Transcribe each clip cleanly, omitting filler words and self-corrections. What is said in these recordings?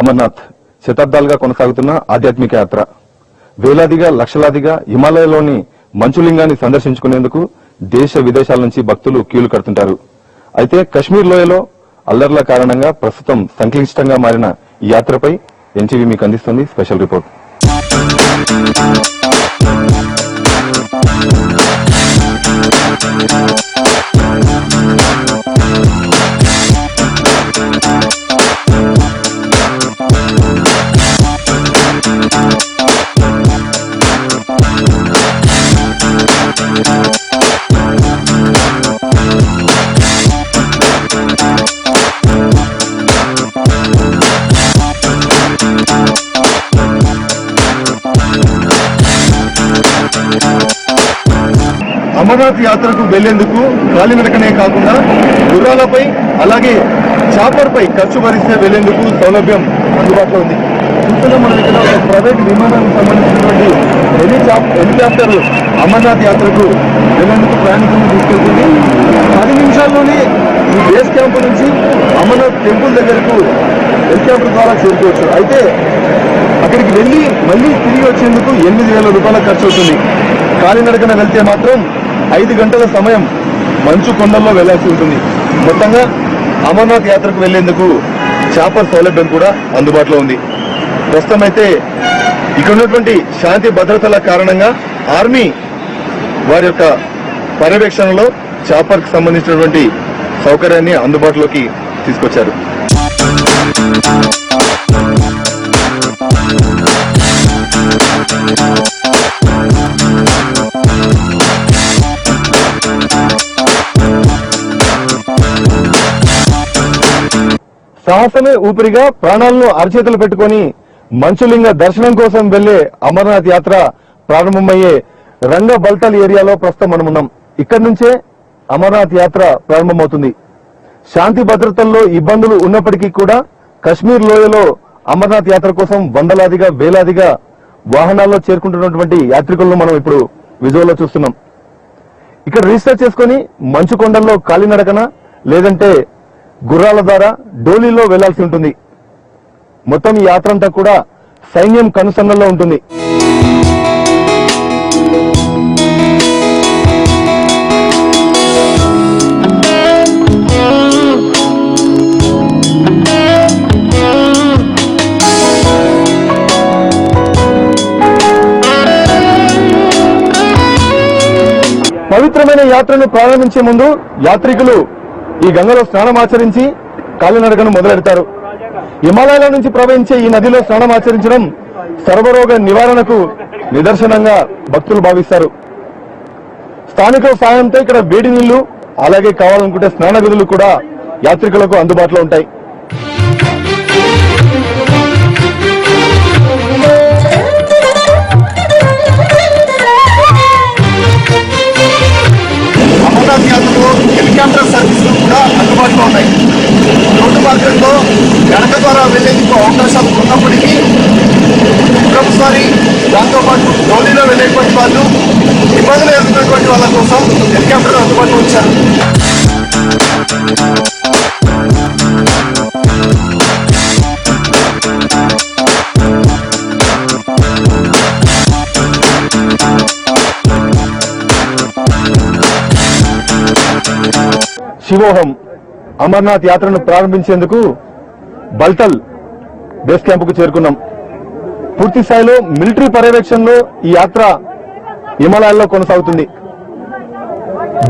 అమర్నాథ్ శతాబ్దాలుగా కొనసాగుతున్న ఆధ్యాత్మిక యాత్ర. వేలాదిగా లక్షలాదిగా హిమాలయాల్లోని మంచులింగాన్ని సందర్శించుకునేందుకు దేశ విదేశాల నుంచి భక్తులు క్యూలు కడుతుంటారు. అయితే కశ్మీర్ లోయలో అల్లర్ల కారణంగా ప్రస్తుతం సంక్లిష్టంగా మారిన ఈ యాత్రపై ఎన్టీవీ మీకు అందిస్తుంది స్పెషల్ రిపోర్ట్. అమర్నాథ్ యాత్రకు వెళ్లేందుకు కాలినడకనే కాకుండా గుర్రాలపై అలాగే చాపర్ పై ఖర్చు భరిస్తే వెళ్లేందుకు సౌలభ్యం అందుబాటులో ఉంది. చూస్తున్నా మనం ఇక్కడ ఒక ప్రైవేట్ విమానానికి సంబంధించినటువంటి హెలికాప్టర్ అమర్నాథ్ యాత్రకు వెళ్లేందుకు ప్రయాణికులను తీసుకెళ్తుంది. 10 నిమిషాల్లోనే ఈ బేస్ క్యాంపు నుంచి అమర్నాథ్ టెంపుల్ దగ్గరకు హెలికాప్టర్ ద్వారా చేరుకోవచ్చు. అయితే అక్కడికి వెళ్లి మళ్ళీ తిరిగి వచ్చేందుకు 8,000 రూపాయల ఖర్చు అవుతుంది. కాలినడకన వెళ్తే మాత్రం 5 గంటల సమయం మంచు కొండల్లో వెళ్లాల్సి ఉంటుంది. మొత్తంగా అమర్నాథ్ యాత్రకు వెళ్లేందుకు చాపర్ సౌలభ్యం కూడా అందుబాటులో ఉంది. ప్రస్తుతం అయితే ఇక్కడ ఉన్నటువంటి శాంతి భద్రతల కారణంగా ఆర్మీ వారి యొక్క పర్యవేక్షణలో చాపర్ కి సంబంధించినటువంటి సౌకర్యాన్ని అందుబాటులోకి తీసుకొచ్చారు. సాహసమే ఊపిరిగా ప్రాణాలను అరచేతులు పెట్టుకుని మంచులింగ దర్శనం కోసం వెళ్లే అమర్నాథ్ యాత్ర ప్రారంభమయ్యే రంగ బల్తల్ ఏరియాలో ప్రస్తుతం మనమున్నాం. ఇక్కడి నుంచే అమర్నాథ్ యాత్ర ప్రారంభమవుతుంది. శాంతి భద్రతల్లో ఇబ్బందులు ఉన్నప్పటికీ కూడా కశ్మీర్ లోయలో అమర్నాథ్ యాత్ర కోసం వందలాదిగా వేలాదిగా వాహనాల్లో చేరుకుంటున్నటువంటి యాత్రికులను మనం ఇప్పుడు విజువల్లో చూస్తున్నాం. ఇక్కడ రిజిస్టర్ చేసుకుని మంచు కొండల్లో కాలినడకన లేదంటే గుర్రాల ద్వారా డోలీలో వెళ్లాల్సి ఉంటుంది. మొత్తం ఈ యాత్ర అంతా కూడా సైన్యం కనుసన్నల్లో ఉంటుంది. పవిత్రమైన యాత్రను ప్రారంభించే ముందు యాత్రికులు ఈ గంగలో స్నానమాచరించి కాలినడకను మొదలెడతారు. హిమాలయాల నుంచి ప్రవహించే ఈ నదిలో స్నానమాచరించడం సర్వరోగ నివారణకు నిదర్శనంగా భక్తులు భావిస్తారు. స్థానికుల సాయంతో ఇక్కడ వేడి నీళ్లు అలాగే కావాలనుకుంటే స్నాన గదులు కూడా యాత్రికులకు అందుబాటులో ఉంటాయి. అమర్నాథ్ యాత్రలో హెలికాప్టర్ సర్వీసులు కూడా అందుబాటులో ఉన్నాయి. రోడ్డు మార్గంలో గడక ద్వారా వెళ్లేందుకు అవకాశాలు ఉన్నప్పటికీ మరొకసారి దాంతోపాటు డోలీలో వెళ్లేటువంటి వాళ్ళు ఇబ్బందులు ఎదుర్కొన్నటువంటి వాళ్ళ కోసం హెలికాప్టర్ అందుబాటులో ఉంచారు. శివోహం అమర్నాథ్ యాత్రను ప్రారంభించేందుకు బల్తల్ బేస్ క్యాంపుకు చేరుకున్నాం. పూర్తి స్థాయిలో మిలిటరీ పర్యవేక్షణలో ఈ యాత్ర హిమాలయాల్లో కొనసాగుతుంది.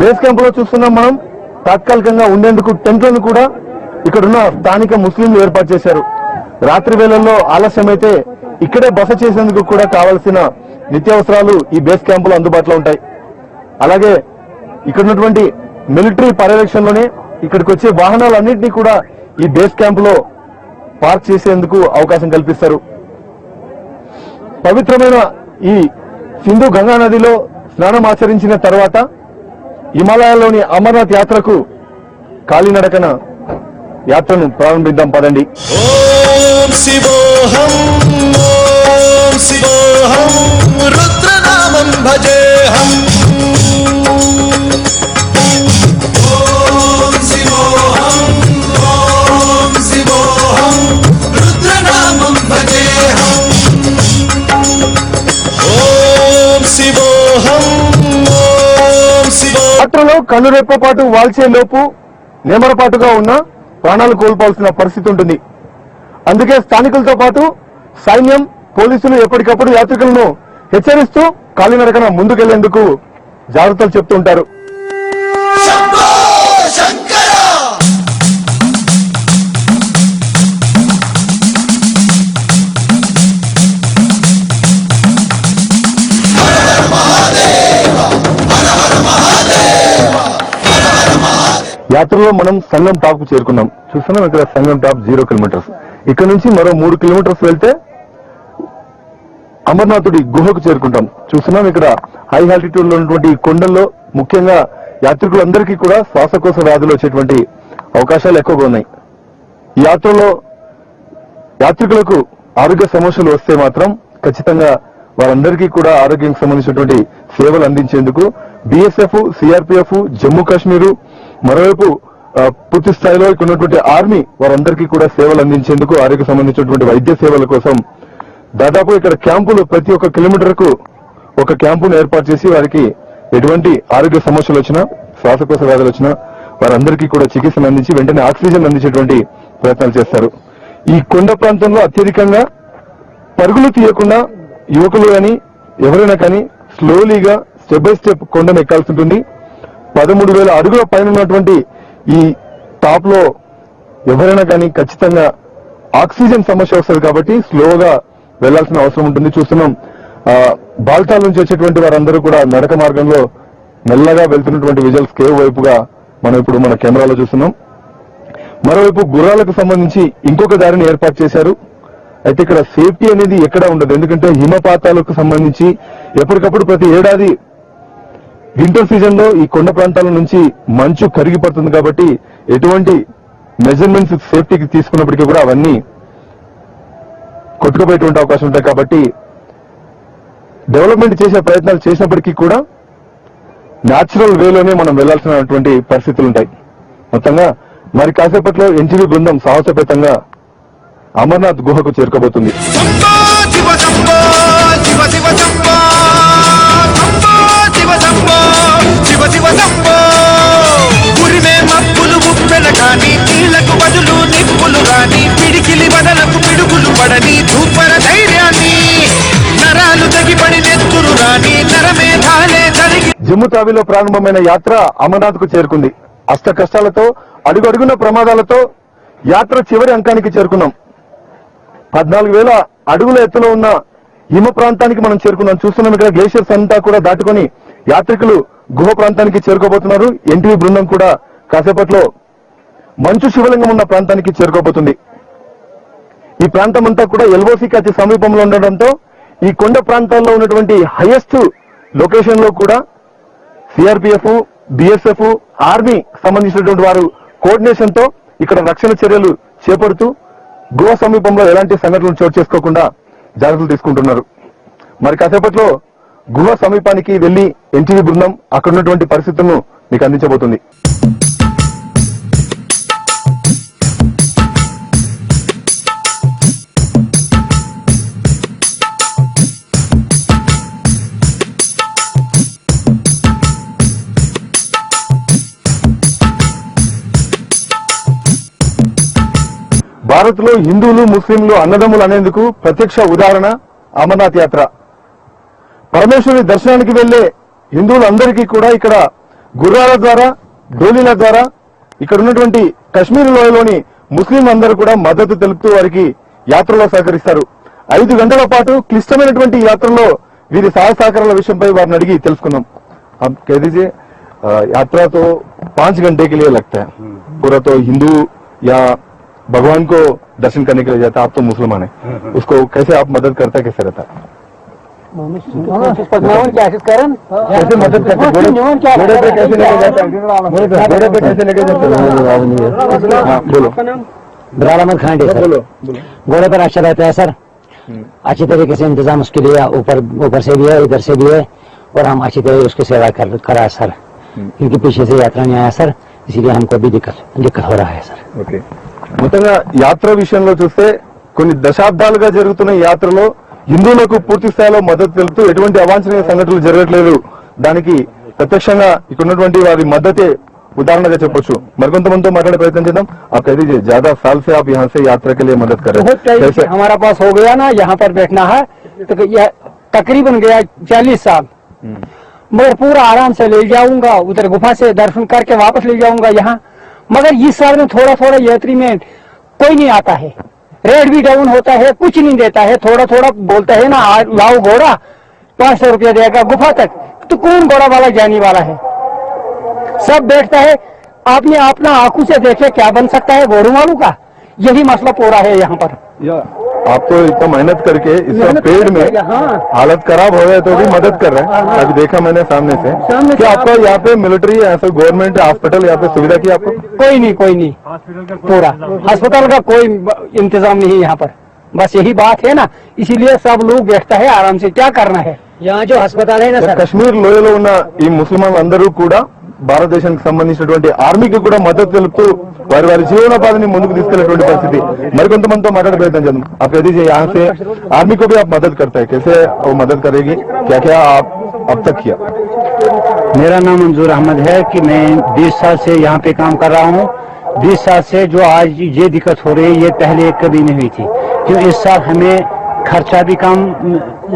బేస్ క్యాంపులో చూస్తున్నాం మనం తాత్కాలికంగా ఉండేందుకు టెంట్లను కూడా ఇక్కడున్న స్థానిక ముస్లింలు ఏర్పాటు చేశారు. రాత్రి వేళల్లో ఆలస్యమైతే ఇక్కడే బస చేసేందుకు కూడా కావలసిన నిత్యావసరాలు ఈ బేస్ క్యాంపులో అందుబాటులో ఉంటాయి. అలాగే ఇక్కడున్నటువంటి మిలిటరీ పర్యవేక్షణలోనే ఇక్కడికి వచ్చే వాహనాలన్నింటినీ కూడా ఈ బేస్ క్యాంపులో పార్క్ చేసేందుకు అవకాశం కల్పిస్తారు. పవిత్రమైన ఈ సింధు గంగా నదిలో స్నానం ఆచరించిన తర్వాత హిమాలయాల్లోని అమర్నాథ్ యాత్రకు కాలినడకన యాత్రను ప్రారంభిద్దాం పదండి. ఓం శివోహం ఓం శివోహం రుద్రనామం భజేహం ఓం శివోహం రుద్రనామం యాత్రలో కన్నురెప్ప పాటు వాల్చే లోపు నేమరపాటుగా ఉన్న ప్రాణాలు కోల్పోవాల్సిన పరిస్థితి ఉంటుంది. అందుకే స్థానికులతో పాటు సైన్యం, పోలీసులు ఎప్పటికప్పుడు యాత్రికులను హెచ్చరిస్తూ కాలినడకన ముందుకెళ్లేందుకు జాగ్రత్తలు చెప్తూ ఉంటారు. శంభో శంకర యాత్రలో మనం సంగం టాప్ కు చేరుకున్నాం. చూస్తున్నాం ఇక్కడ సంగం టాప్ 0 కిలోమీటర్స్. ఇక్కడ నుంచి మరో 3 కిలోమీటర్స్ వెళ్తే అమర్నాథుడి గుహకు చేరుకుంటాం. చూస్తున్నాం ఇక్కడ హై ఆల్టిట్యూడ్ లో ఉన్నటువంటి కొండల్లో ముఖ్యంగా యాత్రికులందరికీ కూడా శ్వాసకోశ వ్యాధులు వచ్చేటువంటి అవకాశాలు ఎక్కువగా ఉన్నాయి. ఈ యాత్రలో యాత్రికులకు ఆరోగ్య సమస్యలు వస్తే మాత్రం ఖచ్చితంగా వారందరికీ కూడా ఆరోగ్యానికి సంబంధించినటువంటి సేవలు అందించేందుకు బీఎస్ఎఫ్, సిఆర్పిఎఫ్, జమ్మూ కాశ్మీర్, మరోవైపు పూర్తి స్థాయిలో ఇక్కడ ఉన్నటువంటి ఆర్మీ వారందరికీ కూడా సేవలు అందించేందుకు ఆరోగ్య సంబంధించినటువంటి వైద్య సేవల కోసం దాదాపు ఇక్కడ క్యాంపులు ప్రతి ఒక్క కిలోమీటర్ కు ఒక క్యాంపును ఏర్పాటు చేసి వారికి ఎటువంటి ఆరోగ్య సమస్యలు వచ్చినా, శ్వాసకోశ వ్యాధులు వచ్చినా వారందరికీ కూడా చికిత్సను అందించి వెంటనే ఆక్సిజన్ అందించేటువంటి ప్రయత్నాలు చేస్తారు. ఈ కొండ ప్రాంతంలో అత్యధికంగా పరుగులు తీయకుండా యువకులు కానీ ఎవరైనా కానీ స్లోలీగా స్టెప్ బై స్టెప్ కొండను ఎక్కాల్సి ఉంటుంది. 13,000 అడుగుల పైన ఉన్నటువంటి ఈ టాప్ లో ఎవరైనా కానీ ఖచ్చితంగా ఆక్సిజన్ సమస్య వస్తుంది కాబట్టి స్లోగా వెళ్లాల్సిన అవసరం ఉంటుంది. చూస్తున్నాం బాల్టాల నుంచి వచ్చేటువంటి వారందరూ కూడా నడక మార్గంలో మెల్లగా వెళ్తున్నటువంటి విజువల్స్ కేవ్ వైపుగా మనం ఇప్పుడు మన కెమెరాలో చూస్తున్నాం. మరోవైపు గుర్రాలకు సంబంధించి ఇంకొక దారిని ఏర్పాటు చేశారు. అయితే ఇక్కడ సేఫ్టీ అనేది ఎక్కడా ఉండదు. ఎందుకంటే హిమపాతాలకు సంబంధించి ఎప్పటికప్పుడు ప్రతి ఏడాది వింటర్ సీజన్ లో ఈ కొండ ప్రాంతాల నుంచి మంచు కరిగి పడుతుంది కాబట్టి ఎటువంటి మెజర్మెంట్స్ సేఫ్టీకి తీసుకున్నప్పటికీ కూడా అవన్నీ కొట్టుకుపోయేటువంటి అవకాశం ఉంటాయి. కాబట్టి డెవలప్మెంట్ చేసే ప్రయత్నాలు చేసినప్పటికీ కూడా న్యాచురల్ వేలోనే మనం వెళ్లాల్సినటువంటి పరిస్థితులు ఉంటాయి. మొత్తంగా మరి కాసేపట్లో ఎన్టీవీ బృందం సాహసోపేతంగా అమర్నాథ్ గుహకు చేరుకోబోతుంది. శంభో శివ శంభో శివ శివ శంభో శంభో శివ శంభో శివ శివ శంభో ఉరిమే మబ్బులు ముప్పెన కాని నీళ్లకు బదులు నిప్పులు రాని పిడికిలి బదలకు పిడుగులు పడని ధూపర ధైర్యాన్ని నరాలు తగిపడి నెత్తురు రాని నరమేధాలే జరిగి జమ్మూ తావిలో ప్రారంభమైన యాత్ర అమర్నాథ్ కు చేరుకుంది. అష్ట కష్టాలతో అడుగడుగున ప్రమాదాలతో యాత్ర చివరి అంకానికి చేరుకున్నాం. 14,000 అడుగుల ఎత్తులో ఉన్న హిమ ప్రాంతానికి మనం చేరుకున్నాం. చూస్తున్నాం ఇక్కడ గ్లేషియర్స్ అంతా కూడా దాటుకొని యాత్రికులు గుహ ప్రాంతానికి చేరుకోబోతున్నారు. ఎన్టీవీ బృందం కూడా కాసేపట్లో మంచు శివలింగం ఉన్న ప్రాంతానికి చేరుకోబోతుంది. ఈ ప్రాంతం అంతా కూడా ఎల్ఓసికి అతి సమీపంలో ఉండడంతో ఈ కొండ ప్రాంతాల్లో ఉన్నటువంటి హైయెస్ట్ లొకేషన్ లో కూడా సిఆర్పిఎఫ్, బిఎస్ఎఫ్, ఆర్మీ సంబంధించినటువంటి వారు కోఆర్డినేషన్ తో ఇక్కడ రక్షణ చర్యలు చేపడుతూ గుహ సమీపంలో ఎలాంటి సంఘటనలు చోటు చేసుకోకుండా జాగ్రత్తలు తీసుకుంటున్నారు. మరి కాసేపట్లో గుహ సమీపానికి వెళ్లి ఎన్టీవీ బృందం అక్కడ ఉన్నటువంటి పరిస్థితులను మీకు అందించబోతుంది. భారత్ లో హిందువులు, ముస్లింలు అన్నదమ్ములు అనేందుకు ప్రత్యక్ష ఉదాహరణ అమర్నాథ్ యాత్ర. పరమేశ్వరుని దర్శనానికి వెళ్లే హిందువులందరికీ కూడా ఇక్కడ గుర్రాల ద్వారా, డోలీల ద్వారా ఇక్కడ ఉన్నటువంటి కశ్మీర్ లోయలోని ముస్లిం అందరూ కూడా మద్దతు తెలుపుతూ వారికి యాత్రలో సహకరిస్తారు. 5 గంటల పాటు క్లిష్టమైనటువంటి యాత్రలో వీరి సహాయ సహకారాల విషయంపై వారిని అడిగి తెలుసుకుందాం. कह दीजिए यात्रा तो 5 घंटे के लिए लगता है पूरा, तो हिंदू या भगवान को दर्शन करने के लिए जाता है, आप तो मुसलमान है, उसको कैसे आप मदद करते हैं, कैसे रहता है? कैसे मदद करते हैं? घोड़े पे कैसे लेके जाता है? घोड़े पे कैसे लेके जाता है? हाँ, बोलो। बिलाल अहमद खान सर, बोलो। घोड़े पर अच्छा रहता है सर, अच्छी तरीके से इंतजाम उसके लिए ऊपर से भी है, इधर से भी है, और हम अच्छी तरह उसकी सेवा करा सर, क्योंकि पीछे से यात्रा नहीं आया सर, इसीलिए हमको भी दिक्कत हो रहा है सर. ఓకే, మొత్తంగా యాత్ర విషయంలో చూస్తే కొన్ని దశాబ్దాలుగా జరుగుతున్న యాత్రలో హిందువులకు పూర్తి స్థాయిలో మద్దతు తెలుపుతూ ఎటువంటి అవాంఛనీయ సంఘటనలు జరగట్లేదు, దానికి ప్రత్యక్షంగా ఇక్కడ ఉన్నటువంటి వారి మద్దతే उदाहरण చెప్పొచ్చు మరికొంతమందితో మాట్లాడే ప్రయత్నం చేద్దాం आप कह दीजिए ज्यादा साल से आप यहाँ से यात्रा के लिए मदद कर रहे हैं कैसे हमारा पास हो गया ना यहाँ पर बैठना है तो यह तकरीबन गया 40 साल मगर पूरा आराम से ले जाऊंगा उधर गुफा से दर्शन करके वापस ले जाऊंगा यहाँ मगर इस साल में थोड़ा थोड़ा यात्री में कोई नहीं आता है रेट भी डाउन होता है कुछ नहीं देता है थोड़ा थोड़ा बोलता है ना लाओ घोड़ा 500 रुपया देगा गुफा तक तो कौन घोड़ा वाला जाने वाला है सब बैठता है आपने अपना आंखों से देखे क्या बन सकता है घोड़ों वालों का यही मसला पूरा है यहाँ पर आप तो इतना मेहनत करके इस पेड़ में हालत खराब हो गए तो भी मदद कर रहे हैं अभी देखा मैंने सामने से क्या आपका यहाँ पे मिलिट्री ऐसा गवर्नमेंट हॉस्पिटल यहाँ पे सुविधा की आपको कोई नहीं पूरा अस्पताल का कोई इंतजाम नहीं है यहाँ पर बस यही बात है ना इसीलिए सब लोग बैठता है आराम से क्या करना है यहाँ जो अस्पताल है ना सर కశ్మీర్ లోయలో ఉన్న ఈ ముస్లింలు అందరూ కూడా భారతదేశానికి సంబంధించినటువంటి ఆర్మీకి కూడా మద్దతు తెలుపుతూ వారి వారి జీవనోపాధిని ముందుకు తీసుకెళ్లేటువంటి పరిస్థితి మరికొంతమందితో మాట్లాడే ప్రయత్నం చేద్దాం आप कह दीजिए यहाँ से आर्मी को भी आप मदद करते हैं कैसे वो मदद करेगी क्या क्या आप अब तक किया मेरा नाम मंजूर अहमद है कि मैं 20 साल से यहाँ पे काम कर रहा हूँ 20 साल से जो आज ये दिक्कत हो रही है ये पहले कभी नहीं हुई थी क्यों इस साल हमें खर्चा भी कम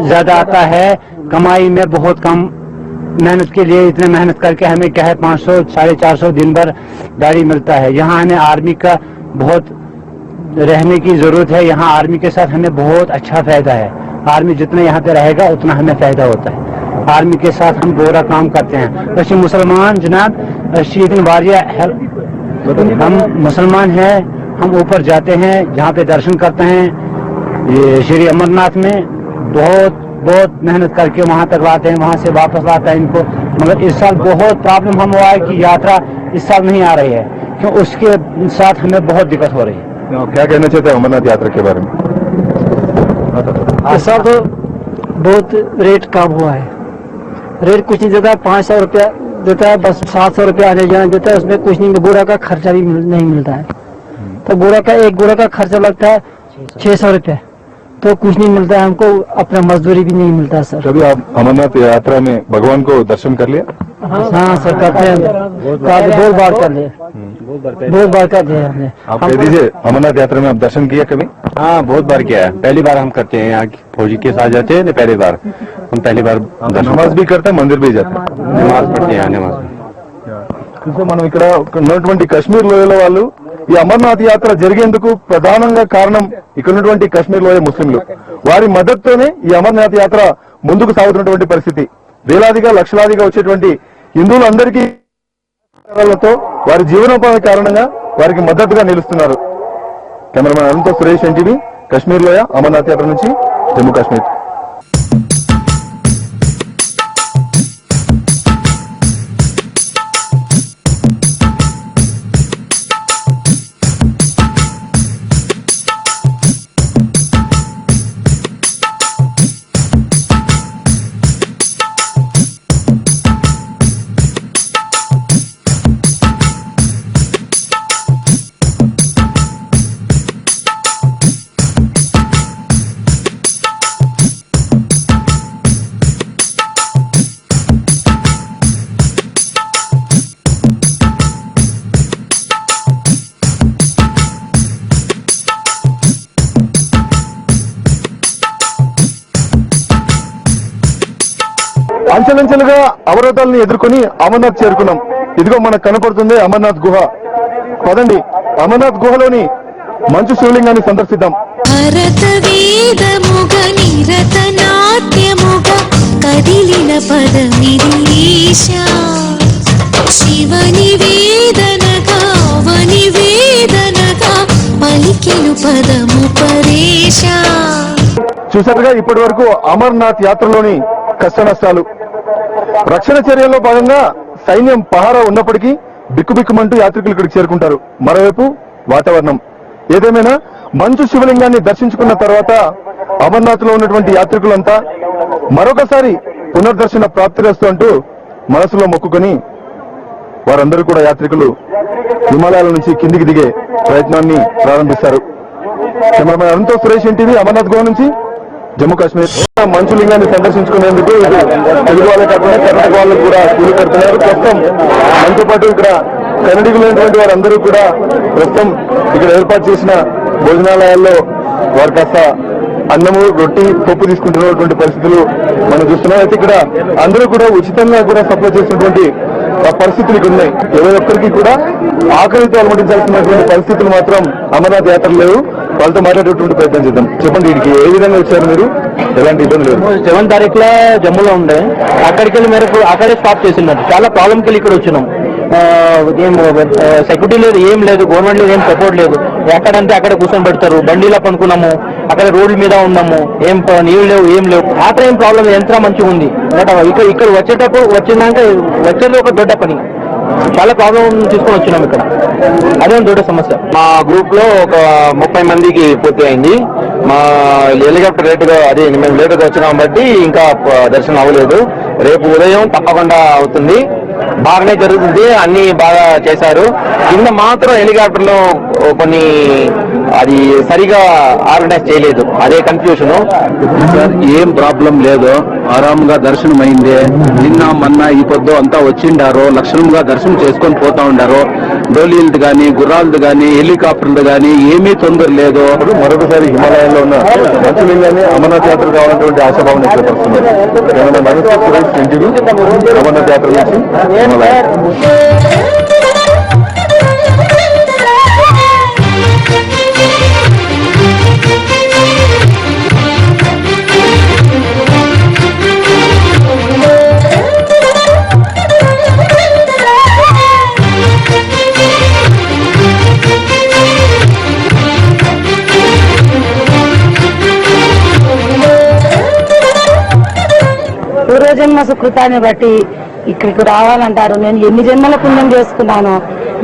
ज्यादा आता है कमाई में बहुत कम मेहनत के लिए इतने मेहनत करके हमें क्या है 500 450 दिन भर गाड़ी मिलता है यहाँ हमें आर्मी का बहुत रहने की जरूरत है यहाँ आर्मी के साथ हमें बहुत अच्छा फायदा है आर्मी जितना यहाँ पे रहेगा उतना हमें फायदा होता है आर्मी के साथ हम बुरा काम करते हैं वैसे मुसलमान जनाब हम मुसलमान हैं हम ऊपर जाते हैं जहाँ पे दर्शन करते हैं ये श्री अमरनाथ में बहुत मेहनत करके वहाँ तक लाते हैं वहाँ से वापस लाता है इनको मगर इस साल बहुत प्रॉब्लम हम हुआ है कि यात्रा इस साल नहीं आ रही है क्यों उसके साथ हमें बहुत दिक्कत हो रही है क्या कहना चाहते हैं अमरनाथ यात्रा के बारे में इस साल तो बहुत रेट कम हुआ है रेट कुछ नहीं देता 500 रुपया देता है बस 700 रुपया आने जाने देता है उसमें कुछ नहीं घोड़ा का खर्चा भी नहीं मिलता है तो एक घोड़ा का खर्चा लगता है 600 रुपया तो कुछ नहीं मिलता है हमको अपना मजदूरी भी नहीं मिलता सर कभी आप अमरनाथ यात्रा में भगवान को दर्शन कर लिया हाँ सर करते हैं बहुत बार कर लिए बहुत बार कर दिया हमने आप कह दीजिए अमरनाथ यात्रा में आप दर्शन किया कभी हाँ बहुत बार किया है पहली बार हम करते हैं यहाँ की फौजी के साथ जाते हैं ना पहली बार हम पहली बार नमाज भी करते हैं मंदिर भी जाते हैं नमाज पढ़ते हैं नमाज చూస్తే మనం ఇక్కడ ఉన్నటువంటి కశ్మీర్ లోయలో వాళ్ళు ఈ అమర్నాథ్ యాత్ర జరిగేందుకు ప్రధానంగా కారణం ఇక్కడ ఉన్నటువంటి కశ్మీర్ లోయ ముస్లింలు వారి మద్దతుతోనే ఈ అమర్నాథ్ యాత్ర ముందుకు సాగుతున్నటువంటి పరిస్థితి వేలాదిగా లక్షలాదిగా వచ్చేటువంటి హిందువులందరికీ వారి జీవనోపాధి కారణంగా వారికి మద్దతుగా నిలుస్తున్నారు కెమెరామెన్ అరుణ్తో సురేష్ ఎన్టీవీ కశ్మీర్ లోయ అమర్నాథ్ యాత్ర నుంచి జమ్మూ కాశ్మీర్ అంచెలంచెలుగా అవరోధాలను ఎదుర్కొని అమర్నాథ్ చేరుకున్నాం ఇదిగో మనకు కనపడుతుంది అమర్నాథ్ గుహ పదండి అమర్నాథ్ గుహలోని మంచు శివలింగాన్ని సందర్శిద్దాం భరత వేదముగ నిరత నాట్యముగ కదిలిన పదమిరీశా శివని వేదనగా వని వేదనగా పలికెను పదము పరేశా చూసారుగా ఇప్పటి వరకు అమర్నాథ్ యాత్రలోని కష్ట నష్టాలు రక్షణ చర్యల్లో భాగంగా సైన్యం పహారా ఉన్నప్పటికీ బిక్కుబిక్కుమంటూ యాత్రికులు ఇక్కడికి చేరుకుంటారు మరోవైపు వాతావరణం ఏదేమైనా మంచు శివలింగాన్ని దర్శించుకున్న తర్వాత అమర్నాథ్ లో ఉన్నటువంటి యాత్రికులంతా మరొకసారి పునర్దర్శన ప్రాప్తిరస్తు అంటూ మనసులో మొక్కుకొని వారందరూ కూడా యాత్రికులు హిమాలయాల నుంచి కిందికి దిగే ప్రయత్నాన్ని ప్రారంభిస్తారు కెమెరామెన్ అరుణ్తో సురేష్ ఎన్టీవీ అమర్నాథ్ గుహ నుంచి జమ్మూ కాశ్మీర్. మంచులింగాన్ని సందర్శించుకునేందుకు తెలుగు వాళ్ళే కాకుండా కర్ణాటక వాళ్ళు కూడా కూలి కడుతున్నారు. ప్రస్తుతం మనతో పాటు ఇక్కడ కన్నడిగులైనటువంటి వారందరూ కూడా ప్రస్తుతం ఇక్కడ ఏర్పాటు చేసిన భోజనాలయాల్లో వారు కాస్త అన్నము రొట్టి పప్పు తీసుకుంటున్నటువంటి పరిస్థితులు మనం చూస్తున్నాం. అయితే ఇక్కడ అందరూ కూడా ఉచితంగా కూడా సప్లై చేసినటువంటి పరిస్థితులు ఇక్కడ ఉన్నాయి. ఎవరి ఒక్కరికి కూడా ఆకలితో అలమటించాల్సినటువంటి పరిస్థితులు మాత్రం అమర్నాథ్ యాత్రలు లేవు. వాళ్ళతో మాట్లాడేటువంటి ప్రయత్నం చేద్దాం. చెప్పండి, వీడికి ఏ విధంగా వచ్చారు మీరు? ఎలాంటి ఇబ్బంది లేదు. 7 తారీఖులో జమ్మూలో ఉండే, అక్కడికి వెళ్ళి మేరకు అక్కడే స్టాప్ చేసినట్టు చాలా ప్రాబ్లంకి వెళ్ళి ఇక్కడ వచ్చినాం. ఏం సెక్యూరిటీ లేదు, ఏం లేదు, గవర్నమెంట్ లేదు, ఏం సపోర్ట్ లేదు. ఎక్కడంటే అక్కడ కూర్చొని పెడతారు. బండిలో పనుకున్నాము, అక్కడ రోడ్ల మీద ఉన్నాము, ఏం నీళ్ళు లేవు, ఏం లేవు. ఆట ఏం ప్రాబ్లం లేదు, ఎంత మంచిగా ఉంది. ఇక్కడ వచ్చేటప్పుడు వచ్చినాక వచ్చేది ఒక దొడ్డ పని. చాలా ప్రాబ్లం తీసుకొని వచ్చినాం ఇక్కడ. అదే దొడ్డ సమస్య. మా గ్రూప్ లో ఒక 30 మందికి పూర్తి అయింది. మా హెలికాప్టర్ లేటుగా మేము లేటుగా వచ్చినాం బట్టి ఇంకా దర్శనం అవ్వలేదు. రేపు ఉదయం తప్పకుండా అవుతుంది. బాగానే జరుగుతుంది, అన్ని బాగా చేశారు. కింద మాత్రం హెలికాప్టర్ లో కొన్ని అది సరిగా ఆర్గనైజ్ చేయలేదు, అదే కన్ఫ్యూజన్. సార్ ఏం ప్రాబ్లం లేదు, ఆరాంగా దర్శనం అయింది. నిన్న మొన్న ఈ పొద్దు అంతా వచ్చిండారు, లక్షణంగా దర్శనం చేసుకొని పోతా ఉండారు. డోలీలది కానీ గుర్రాలది కానీ హెలికాప్టర్లు కానీ ఏమీ తొందర లేదు. మరొకసారి హిమాలయాల్లో ఉన్న మంచులింగాన్ని అమర్నాథ్ యాత్ర కావాలన్నటువంటి ఆశాభావం ఏర్పడుతున్నారు. అమర్నాథ్ యాత్ర నుంచి పూర్వజన్మ సుకృతాన్ని బట్టి ఇక్కడికి రావాలంటారు. నేను ఎన్ని జన్మల పుణ్యం చేసుకున్నాను.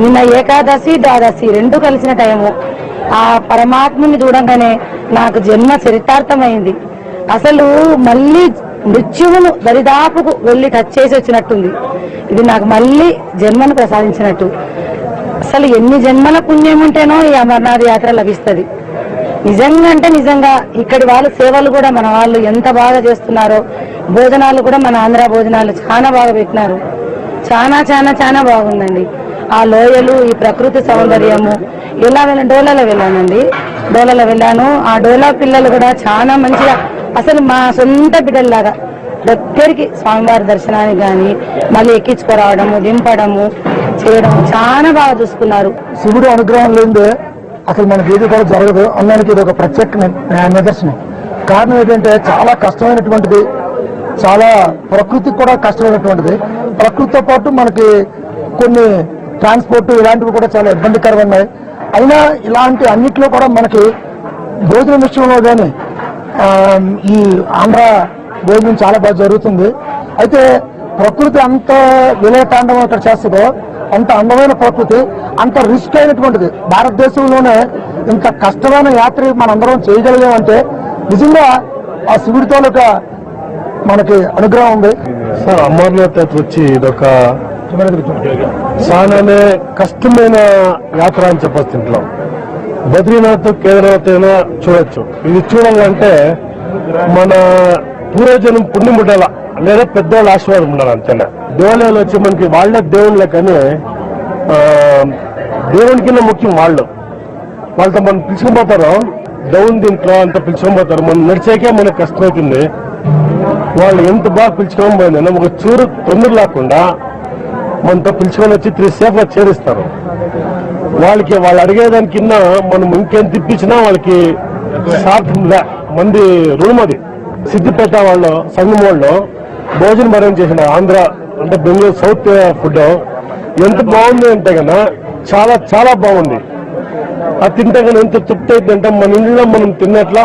నిన్న ఏకాదశి ద్వాదశి రెండు కలిసిన టైము. ఆ పరమాత్మని చూడంగానే నాకు జన్మ చరితార్థమైంది. అసలు మళ్ళీ మృత్యువును దరిదాపుకు వెళ్లి టచ్ చేసి వచ్చినట్టుంది. ఇది నాకు మళ్ళీ జన్మను ప్రసాదించినట్టు. అసలు ఎన్ని జన్మల పుణ్యం ఉంటేనో ఈ అమర్నాథ్ యాత్ర లభిస్తుంది. నిజంగా అంటే నిజంగా ఇక్కడి వాళ్ళు సేవలు కూడా మన వాళ్ళు ఎంత బాగా చేస్తున్నారో. భోజనాలు కూడా మన ఆంధ్ర భోజనాలు చాలా బాగా పెట్టినారు. చాలా చాలా చాలా బాగుందండి. ఆ లోయలు, ఈ ప్రకృతి సౌందర్యము. ఎలా డోలాలో వెళ్ళానండి, డోలాలో వెళ్ళాను. ఆ డోలా పిల్లలు కూడా చాలా మంచిగా, అసలు మా సొంత బిడ్డల్లాగా దగ్గరికి స్వామివారి దర్శనానికి కానీ మళ్ళీ ఎక్కించుకురావడము, దింపడము చేయడం చాలా బాగా చూసుకున్నారు. శివుడు అనుగ్రహం లేదే అసలు మనకి ఏది కూడా జరగదు అన్నానికి ఇది ఒక ప్రత్యేక నిదర్శనం. కారణం ఏంటంటే చాలా కష్టమైనటువంటిది, చాలా ప్రకృతికి కూడా కష్టమైనటువంటిది. ప్రకృతితో పాటు మనకి కొన్ని ట్రాన్స్పోర్ట్ ఇలాంటివి కూడా చాలా ఇబ్బందికరంగా ఉన్నాయి. అయినా ఇలాంటి అన్నిట్లో కూడా మనకి భోజనం విషయంలో కానీ ఈ ఆంధ్ర భోజనం చాలా బాగా జరుగుతుంది. అయితే ప్రకృతి అంత విలయతాండం ఇక్కడ చేస్తుందో, అంత అందమైన ప్రకృతి, అంత రిస్క్ అయినటువంటిది. భారతదేశంలోనే ఇంత కష్టమైన యాత్ర మనందరం చేయగలిగామంటే నిజంగా ఆ శివుడితో మనకి అనుగ్రహం ఉంది. సార్, అమర్నాథ్ యాత్ర వచ్చి ఇదొక చాలానే కష్టమైన యాత్ర అని చెప్పచ్చు. ఇంట్లో బద్రీనాథ్, కేదార్నాథ్ అయినా చూడొచ్చు. ఇది చూడాలంటే మన పూర్వజనం పుణ్యం ఉండాల, లేదా పెద్దవాళ్ళ ఆశీర్వాదం ఉండాలి అంతేనా. దేవాలయాలు వచ్చి మనకి వాళ్ళ దేవుళ్ళ కానీ దేవుని కింద ముఖ్యం వాళ్ళతో మనం పిలుచుకుపోతారు. డౌన్ దీంట్లో అంతా పిలుచుకోబోతారు. మనం నడిచాకే మనకు కష్టమవుతుంది. వాళ్ళు ఎంత బాగా పిలుచుకోవడం పోయిందన్నా ఒక చూరు తొందర లేకుండా మనతో పిలుచుకొని వచ్చి 3 సేఫ్ గా చేరిస్తారు. వాళ్ళకి వాళ్ళు అడిగేదాని కింద మనం ఇంకేం తిప్పించినా వాళ్ళకి సార్థంగా మంది రూమ్. అది సిద్దిపేట వాళ్ళు, సంగం వాళ్ళు భోజనం అరేంజ్ చేసిన ఆంధ్ర అంటే బెంగళూరు సౌత్ ఫుడ్ ఎంత బాగుంది అంటే కన్నా చాలా చాలా బాగుంది. అది తింటే కానీ ఎంత తృప్తి అవుతుందంటే మన ఇంట్లో మనం తిన్నట్లా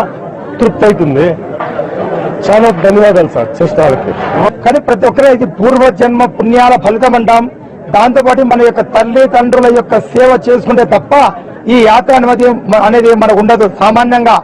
తృప్తి అవుతుంది. చాలా ధన్యవాదాలు సార్ చేసిన వాళ్ళకి. కానీ ప్రతి ఒక్కరే ఇది పూర్వజన్మ పుణ్యాల ఫలితం అంటాం. దాంతోపాటు మన యొక్క తల్లిదండ్రుల యొక్క సేవ చేసుకుంటే తప్ప ఈ యాత్ర అనేది మనకు ఉండదు సామాన్యంగా.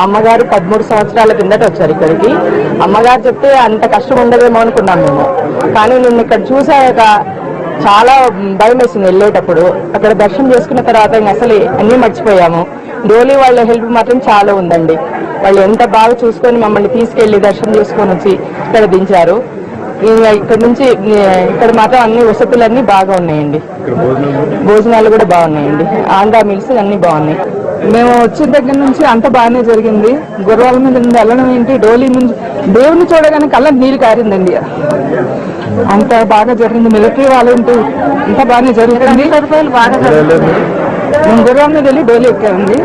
మా అమ్మగారు 13 సంవత్సరాల కిందట వచ్చారు ఇక్కడికి. అమ్మగారు చెప్తే అంత కష్టం ఉండదేమో అనుకున్నాం మేము, కానీ నిన్న ఇక్కడ చూసాక చాలా భయం వేసింది వెళ్ళేటప్పుడు. అక్కడ దర్శనం చేసుకున్న తర్వాత ఇంకా అసలు అన్నీ మర్చిపోయాము. డోలీ వాళ్ళ హెల్ప్ మాత్రం చాలా ఉందండి. వాళ్ళు ఎంత బాగా చూసుకొని మమ్మల్ని తీసుకెళ్లి దర్శనం చేసుకొని వచ్చి ఇక్కడ దించారు. ఇక్కడ నుంచి ఇక్కడ మాత్రం అన్ని వసతులన్నీ బాగా ఉన్నాయండి. భోజనాలు కూడా బాగున్నాయండి. ఆంధ్రా మిల్స్ అన్ని బాగున్నాయి. మేము వచ్చిన దగ్గర నుంచి అంత బాగానే జరిగింది. గుర్రాల మీద వెళ్ళడం ఏంటి, డోలీ నుంచి దేవుని చూడగానే కళ్ళ నీళ్ళు కారిందండి. అంత బాగా జరిగింది. మిలిటరీ వాళ్ళంటూ అంత బాగానే జరుగుతుంది. బాగా మేము గుర్రం మీద వెళ్ళి డోలీ ఎక్కామండి.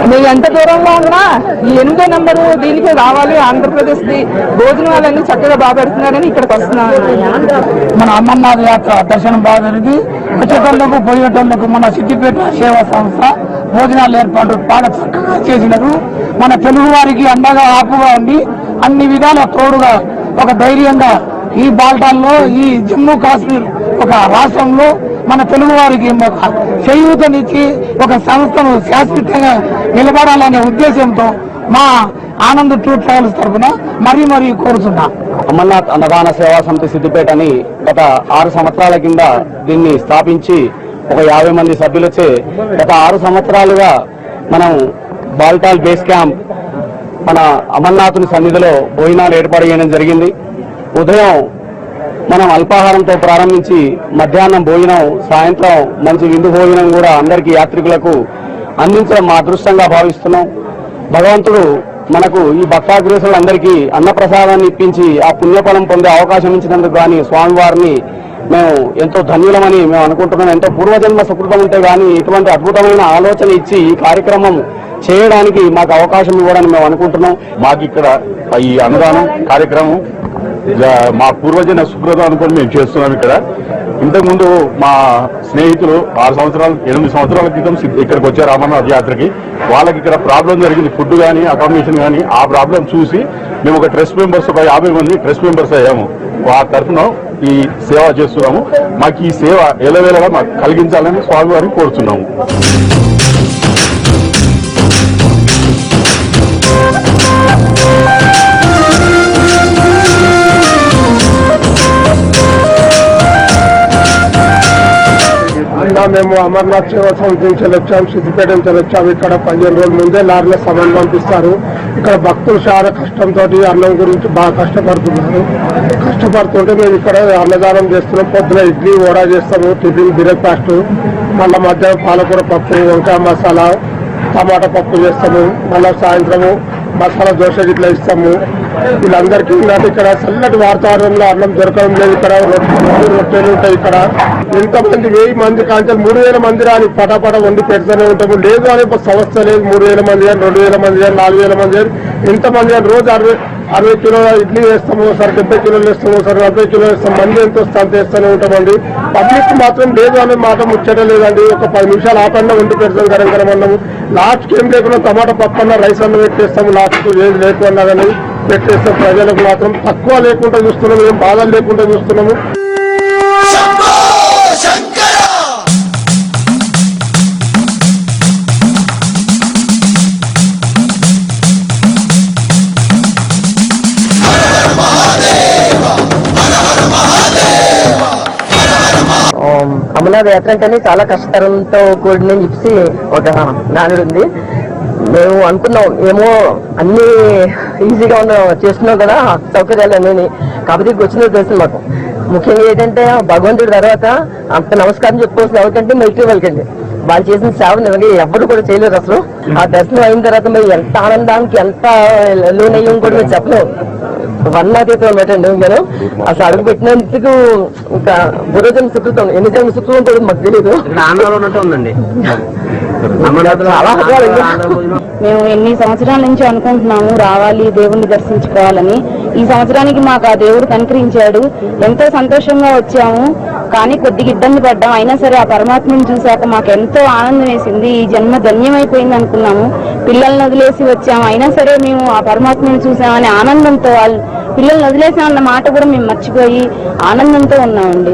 మీరు ఎంత దూరంలో ఉన్నా ఈ 8వ నెంబరు దీనికి రావాలి. ఆంధ్రప్రదేశ్ ది భోజనాలన్నీ చక్కగా బాగా పెడుతున్నారని ఇక్కడికి వస్తున్నాం. మన అమర్నాథ్ యాత్ర దర్శనం బాగా జరిగి వచ్చేటోళ్లకు పోయేటోళ్లకు మన సిద్దిపేట సేవా సంస్థ భోజనాలు ఏర్పాటు బాగా చక్కగా చేసినారు. మన తెలుగు వారికి అండగా ఆపుగా ఉండి అన్ని విధాల తోడుగా ఒక ధైర్యంగా ఈ బాల్టాల్లో ఈ జమ్మూ కాశ్మీర్ ఒక రాష్ట్రంలో మన తెలుగు వారికి చేయూతనిచ్చి ఒక సంస్థను శాశ్వతంగా నిలబడాలనే ఉద్దేశంతో మా ఆనంద్ టూర్ ట్రావెల్స్ తరఫున మరీ కోరుతున్నా. అమర్నాథ్ అన్నదాన సేవా సమితి సిద్దిపేట అని గత 6 సంవత్సరాల కింద దీన్ని స్థాపించి ఒక 50 మంది సభ్యులచే గత 6 సంవత్సరాలుగా మనం బాల్టాల్ బేస్ క్యాంప్ మన అమర్నాథుని సన్నిధిలో భోజనాలు ఏర్పాటు చేయడం జరిగింది. ఉదయం మనం అల్పాహారంతో ప్రారంభించి మధ్యాహ్నం భోజనం, సాయంత్రం మంచి విందు భోజనం కూడా అందరికీ యాత్రికులకు అందించడం మా అదృష్టంగా భావిస్తున్నాం. భగవంతుడు మనకు ఈ భక్తాగ్రేసులందరికీ అన్నప్రసాదాన్ని ఇప్పించి ఆ పుణ్యఫలం పొందే అవకాశం ఇచ్చినందుకు కానీ స్వామివారిని మేము ఎంతో ధన్యులమని మేము అనుకుంటున్నాం. ఎంతో పూర్వజన్మ సుకృతం ఉంటే కానీ ఇటువంటి అద్భుతమైన ఆలోచన ఇచ్చి ఈ కార్యక్రమం చేయడానికి మాకు అవకాశం ఇవ్వడానికి మేము అనుకుంటున్నాం. మాకు ఇక్కడ ఈ అన్నదానం కార్యక్రమం మా పూర్వజన సుకృతం అనుకుని మేము చేస్తున్నాం. ఇక్కడ ఇంతకుముందు మా స్నేహితులు 8 సంవత్సరాల క్రితం ఇక్కడికి వచ్చారు అమర్నాథ్ యాత్రకి. వాళ్ళకి ఇక్కడ ప్రాబ్లం జరిగింది, ఫుడ్ కానీ అకామిడేషన్ కానీ. ఆ ప్రాబ్లం చూసి మేము ఒక ట్రస్ట్ మెంబర్స్ ఒక 50 మంది ట్రస్ట్ మెంబర్స్ అయ్యాము. ఆ తరఫున ఈ సేవ చేస్తున్నాము. మాకు ఈ సేవ ఎలవేళగా మాకు కలిగించాలని స్వామివారిని కోరుతున్నాము. మేము అమర్నాథ్ సేవా సమితి నుంచి వచ్చాము, సిద్దిపేట నుంచి వచ్చాము. ఇక్కడ 15 రోజుల ముందే లారీలో సామాన్ పంపిస్తారు. ఇక్కడ భక్తులు చాలా కష్టంతో అన్నం గురించి బాగా కష్టపడుతుంటే మేము ఇక్కడ అన్నదానం చేస్తున్నాం. పొద్దున ఇడ్లీ వడ చేస్తాము, టిఫిన్ బ్రేక్ఫాస్ట్, మళ్ళీ మధ్యాహ్నం పాలకూర పప్పు, వంకాయ మసాలా, టమాటా పప్పు చేస్తాము. మళ్ళీ సాయంత్రము మసాలా దోశ ఇట్లా ఇస్తాము. వీళ్ళందరికీ ఇక్కడ చల్లటి వాతావరణంలో అన్నం దొరకడం లేదు. ఇక్కడ రొట్టెలు ఉంటాయి. ఇక్కడ ఎంతమంది 1000 మంది కాంచెలు 3000 మంది రాని పటాపట వండి పెడుతూనే ఉంటాము. లేదు అనే సంస్థ లేదు. 3000 మంది కానీ 2000 మంది కానీ 4000 మంది కానీ ఎంతమంది కానీ రోజు 60 కిలోల ఇడ్లీ వేస్తాము, ఒకసారి 70 కిలోలు వేస్తాము, ఒకసారి 40 కిలోలు వేస్తాం. మంది ఎంతో అంత వేస్తూనే ఉంటామండి. పబ్లిక్ మాత్రం లేదు అనే మాట ముచ్చట లేదండి. ఒక 10 నిమిషాలు ఆపన్నా వండి పెడతాం గరం అన్నాము. లాస్ట్కి ఏం లేకుండా టమాటా పప్పు అన్న రైస్ అన్న పెట్టేస్తాము. లాస్ట్కు ఏది లేకుండా కానీ పెట్టేస్తాం. ప్రజలకు మాత్రం తక్కువ లేకుండా చూస్తున్నాము, ఏం బాధలు లేకుండా చూస్తున్నాము. అమర్నాథ్ యాత్ర అంటేనే చాలా కష్టతరంతో కూడిన చెప్పి ఒక నానుడు ఉంది. మేము అనుకున్నాం ఏమో అన్ని ఈజీగా చేస్తున్నాం కదా సౌకర్యాలు అన్నీ, కాకపోతే వచ్చినది తెలుసు మాకు. ముఖ్యంగా ఏంటంటే భగవంతుడి తర్వాత అంత నమస్కారం చెప్పుకోవాల్సిన ఎవరికంటే మిలిటరీ వాళ్ళకండి. వాళ్ళు చేసిన సేవ నిజంగా ఎవరు కూడా చేయలేరు అసలు. ఆ దర్శనం అయిన తర్వాత మేము ఎంత ఆనందానికి ఎంత లోనయ్యం కూడా మేము చెప్పలేము. వర్ణాతీతం పెట్టండి. నేను అసలు అడుగు పెట్టినందుకు ఇంకా పూర్వజన్మ సుకృతం, ఎన్ని జన్మ సుకృతం కూడా మాకు తెలియదు. ఆంధ్రలో ఉన్నట్టు ఉందండి. మేము ఎన్ని సంవత్సరాల నుంచి అనుకుంటున్నాము రావాలి, దేవుణ్ణి దర్శించుకోవాలని. ఈ సంవత్సరానికి మాకు ఆ దేవుడు కనికరించాడు. ఎంతో సంతోషంగా వచ్చాము, కానీ కొద్దిగా ఇబ్బంది పడ్డాం. అయినా సరే ఆ పరమాత్మని చూశాక మాకు ఎంతో ఆనందం వేసింది. ఈ జన్మ ధన్యమైపోయింది అనుకున్నాము. పిల్లల్ని వదిలేసి వచ్చాము, అయినా సరే మేము ఆ పరమాత్మని చూసామని ఆనందంతో, వాళ్ళు పిల్లల్ని వదిలేసామన్న మాట కూడా మేము మర్చిపోయి ఆనందంతో ఉన్నామండి.